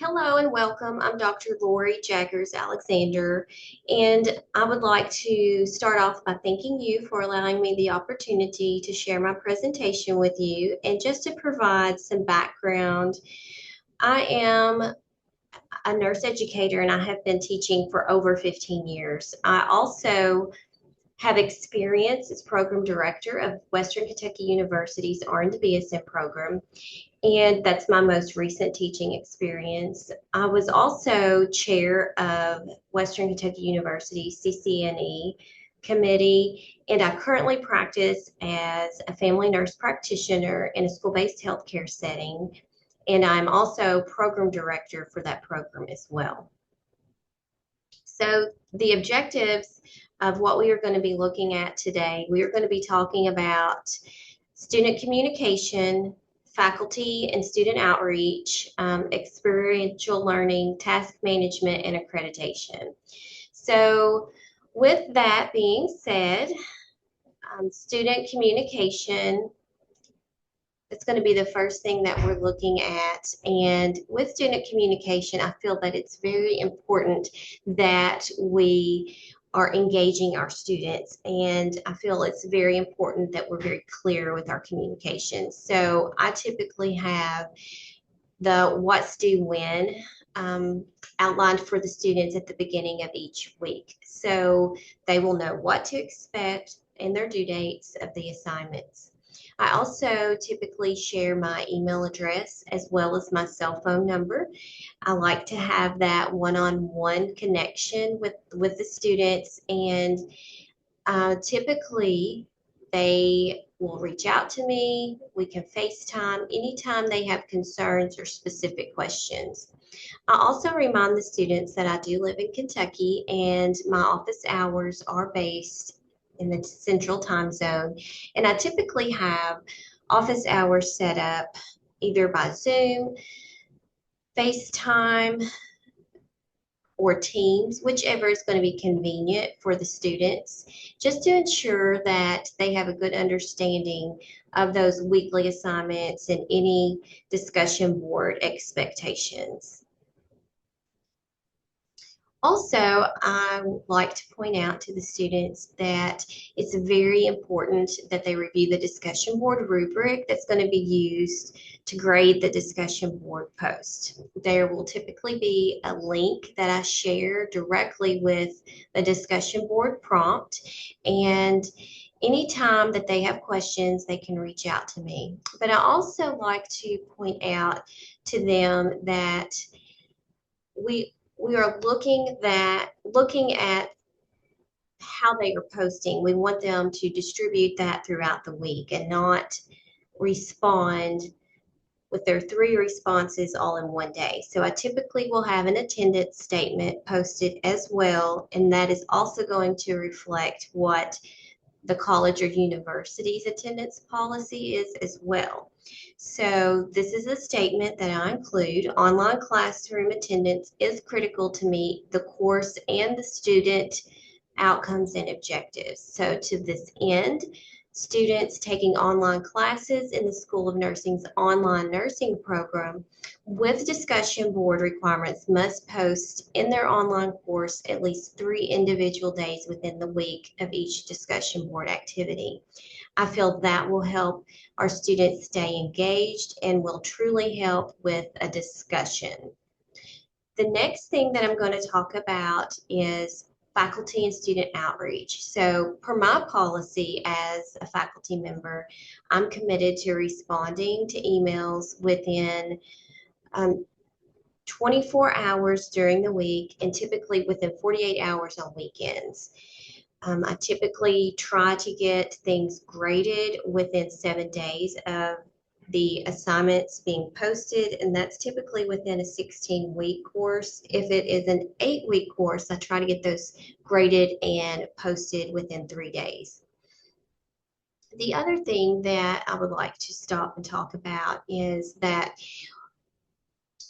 Hello and welcome. I'm Dr. Lori Jaggers Alexander, and I would like to start off by thanking you for allowing me the opportunity to share my presentation with you. And just to provide some background, I am a nurse educator and I have been teaching for over 15 years. I also have experience as program director of Western Kentucky University's RN to BSN program, and that's my most recent teaching experience. I was also chair of Western Kentucky University CCNE committee, and I currently practice as a family nurse practitioner in a school-based healthcare setting, and I'm also program director for that program as well. So the objectives of what we are going to be looking at today, we are going to be talking about student communication, faculty and student outreach, experiential learning, task management, and accreditation. So with that being said, student communication, it's going to be the first thing that we're looking at. And with student communication, I feel that it's very important that we are engaging our students. And I feel it's very important that we're very clear with our communication. So I typically have the what's due when outlined for the students at the beginning of each week. So they will know what to expect and their due dates of the assignments. I also typically share my email address as well as my cell phone number. I like to have that one-on-one connection with the students, and typically they will reach out to me. We can FaceTime anytime they have concerns or specific questions. I also remind the students that I do live in Kentucky and my office hours are based in the central time zone. And I typically have office hours set up either by Zoom, FaceTime, or Teams, whichever is going to be convenient for the students, just to ensure that they have a good understanding of those weekly assignments and any discussion board expectations. Also, I would like to point out to the students that it's very important that they review the discussion board rubric that's going to be used to grade the discussion board post. There will typically be a link that I share directly with the discussion board prompt, and anytime that they have questions, they can reach out to me. But I also like to point out to them that we are looking at how they are posting. We want them to distribute that throughout the week and not respond with their 3 responses all in one day. So I typically will have an attendance statement posted as well, and that is also going to reflect what the college or university's attendance policy is as well. So this is a statement that I include. Online classroom attendance is critical to meet the course and the student outcomes and objectives. So to this end, students taking online classes in the School of Nursing's online nursing program with discussion board requirements must post in their online course at least 3 individual days within the week of each discussion board activity. I feel that will help our students stay engaged and will truly help with a discussion. The next thing that I'm going to talk about is faculty and student outreach. So per my policy as a faculty member, I'm committed to responding to emails within 24 hours during the week and typically within 48 hours on weekends. I typically try to get things graded within 7 days of the assignments being posted, and that's typically within a 16-week course. If it is an 8-week course, I try to get those graded and posted within 3 days. The other thing that I would like to stop and talk about is that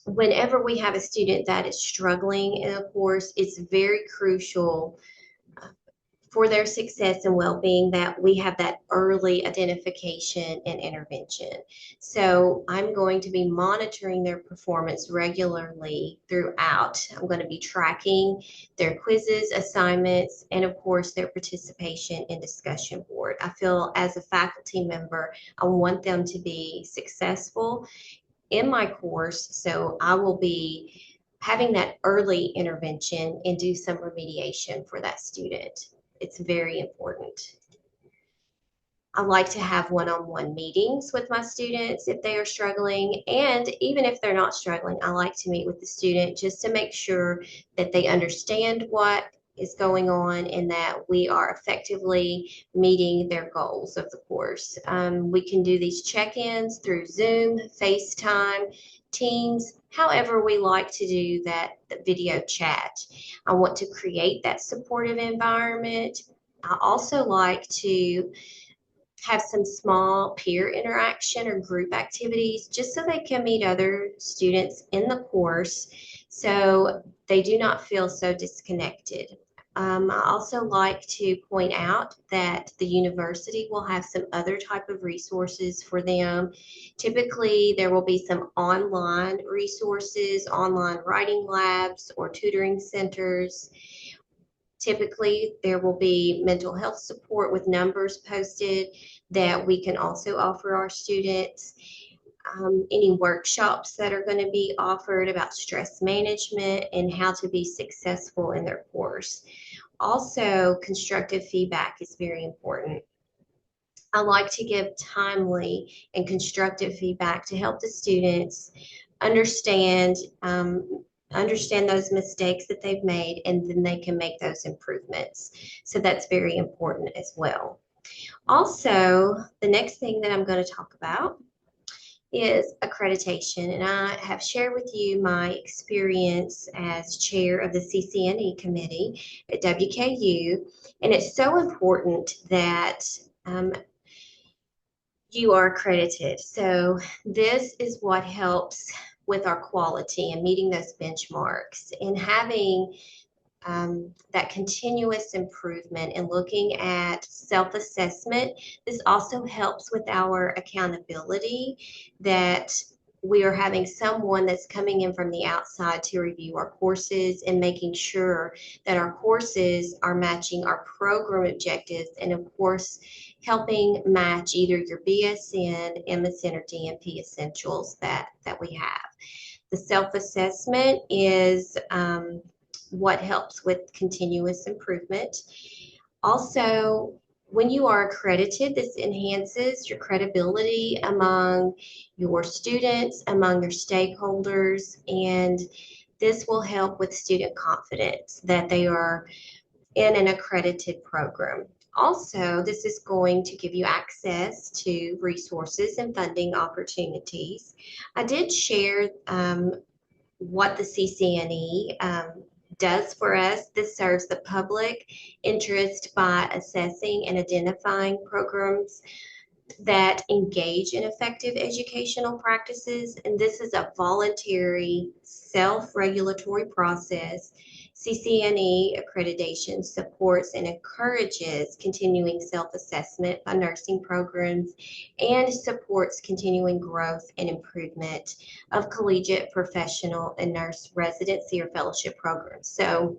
whenever we have a student that is struggling in a course, it's very crucial for their success and well-being, that we have that early identification and intervention. So I'm going to be monitoring their performance regularly throughout. I'm going to be tracking their quizzes, assignments, and of course their participation in discussion board. I feel as a faculty member, I want them to be successful in my course, so I will be having that early intervention and do some remediation for that student. It's very important. I like to have one-on-one meetings with my students if they are struggling, and even if they're not struggling, I like to meet with the student just to make sure that they understand what is going on and that we are effectively meeting their goals of the course. We can do these check-ins through Zoom, FaceTime, Teams, however we like to do that, the video chat. I want to create that supportive environment. I also like to have some small peer interaction or group activities just so they can meet other students in the course so they do not feel so disconnected. I also like to point out that the university will have some other type of resources for them. Typically, there will be some online resources, online writing labs, or tutoring centers. Typically, there will be mental health support with numbers posted that we can also offer our students. Any workshops that are going to be offered about stress management and how to be successful in their course. Also, constructive feedback is very important. I like to give timely and constructive feedback to help the students understand understand those mistakes that they've made, and then they can make those improvements. So that's very important as well. Also, the next thing that I'm going to talk about is accreditation, and I have shared with you my experience as chair of the CCNE committee at WKU, and it's so important that you are accredited. So this is what helps with our quality and meeting those benchmarks and having that continuous improvement and looking at self-assessment. This also helps with our accountability, that we are having someone that's coming in from the outside to review our courses and making sure that our courses are matching our program objectives, and of course helping match either your BSN, MSN, or DNP essentials that we have. The self-assessment is what helps with continuous improvement. Also, when you are accredited, this enhances your credibility among your students, among your stakeholders, and this will help with student confidence that they are in an accredited program. Also, this is going to give you access to resources and funding opportunities. I did share what the CCNE does for us. This serves the public interest by assessing and identifying programs that engage in effective educational practices, and this is a voluntary self-regulatory process. CCNE accreditation supports and encourages continuing self-assessment by nursing programs and supports continuing growth and improvement of collegiate, professional, and nurse residency or fellowship programs. So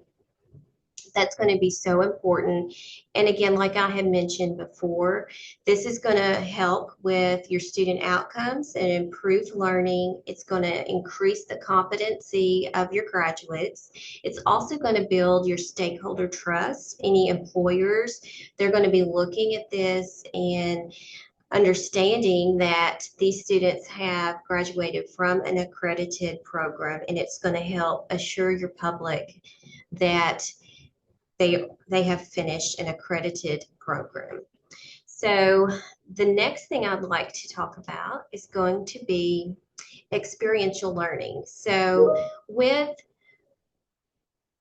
that's going to be so important. And again, like I had mentioned before, this is going to help with your student outcomes and improve learning. It's going to increase the competency of your graduates. It's also going to build your stakeholder trust. Any employers, they're going to be looking at this and understanding that these students have graduated from an accredited program, and it's going to help assure your public that they have finished an accredited program. So the next thing I'd like to talk about is going to be experiential learning. So with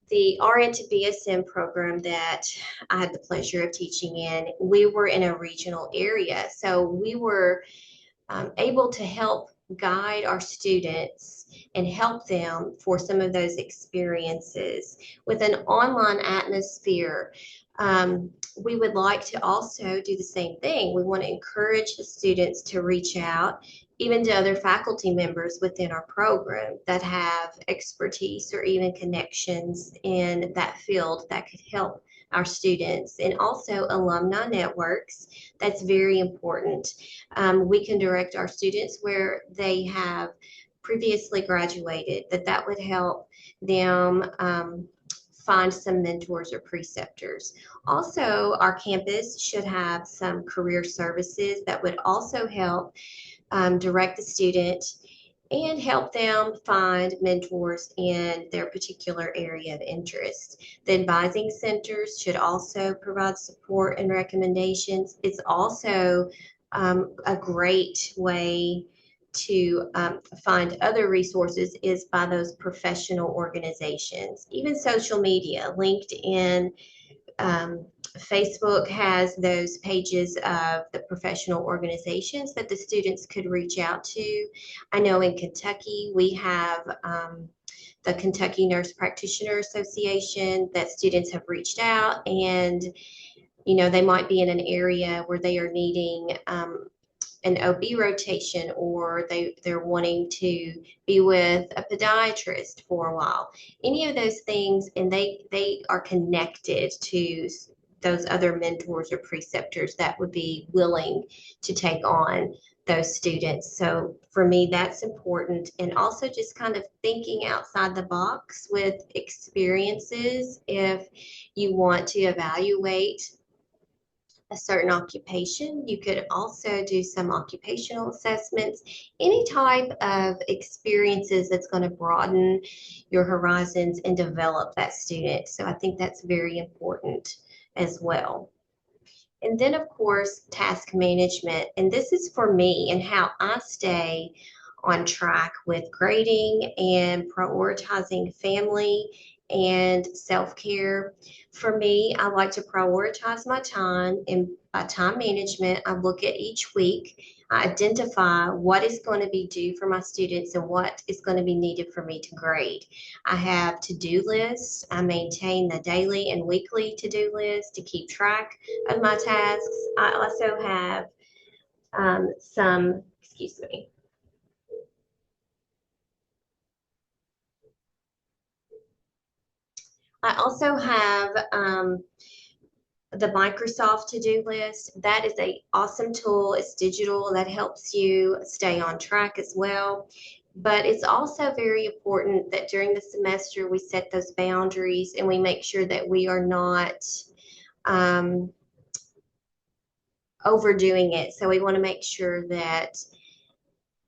the RN to BSN program that I had the pleasure of teaching in, we were in a regional area. So we were able to help guide our students and help them for some of those experiences with an online atmosphere. we would like to also do the same thing. We want to encourage the students to reach out even to other faculty members within our program that have expertise or even connections in that field that could help our students, and also alumni networks. That's very important. We can direct our students where they have previously graduated, that would help them find some mentors or preceptors. Also, our campus should have some career services that would also help direct the student and help them find mentors in their particular area of interest. The advising centers should also provide support and recommendations. It's also a great way to find other resources is by those professional organizations, even social media, LinkedIn, Facebook has those pages of the professional organizations that the students could reach out to. I know in Kentucky we have the Kentucky Nurse Practitioner Association that students have reached out, and they might be in an area where they are needing an OB rotation, or they're wanting to be with a podiatrist for a while. Any of those things, and they are connected to those other mentors or preceptors that would be willing to take on those students. So for me, that's important. And also just kind of thinking outside the box with experiences. If you want to evaluate a certain occupation, you could also do some occupational assessments, any type of experiences that's going to broaden your horizons and develop that student. So I think that's very important as well. And then, of course, task management. And this is for me and how I stay on track with grading and prioritizing family and self care. For me, I like to prioritize my time, and by time management, I look at each week. I identify what is going to be due for my students and what is going to be needed for me to grade. I have to-do lists. I maintain the daily and weekly to-do list to keep track of my tasks. I also have excuse me. I also have the Microsoft to-do list. That is a awesome tool. It's digital. That helps you stay on track as well. But it's also very important that during the semester we set those boundaries and we make sure that we are not um, overdoing it. So we want to make sure that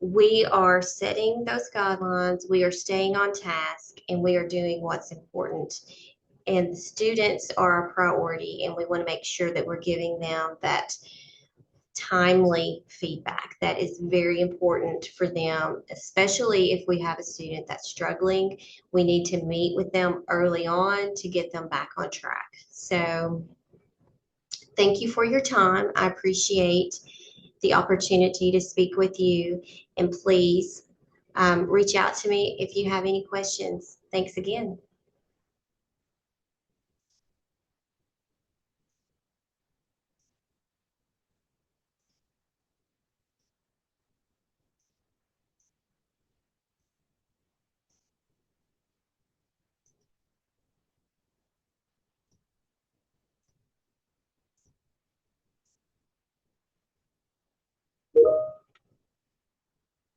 we are setting those guidelines, we are staying on task, and we are doing what's important. And the students are a priority, and we want to make sure that we're giving them that timely feedback. That is very important for them, especially if we have a student that's struggling. We need to meet with them early on to get them back on track. So thank you for your time. I appreciate the opportunity to speak with you, and please reach out to me if you have any questions. Thanks again.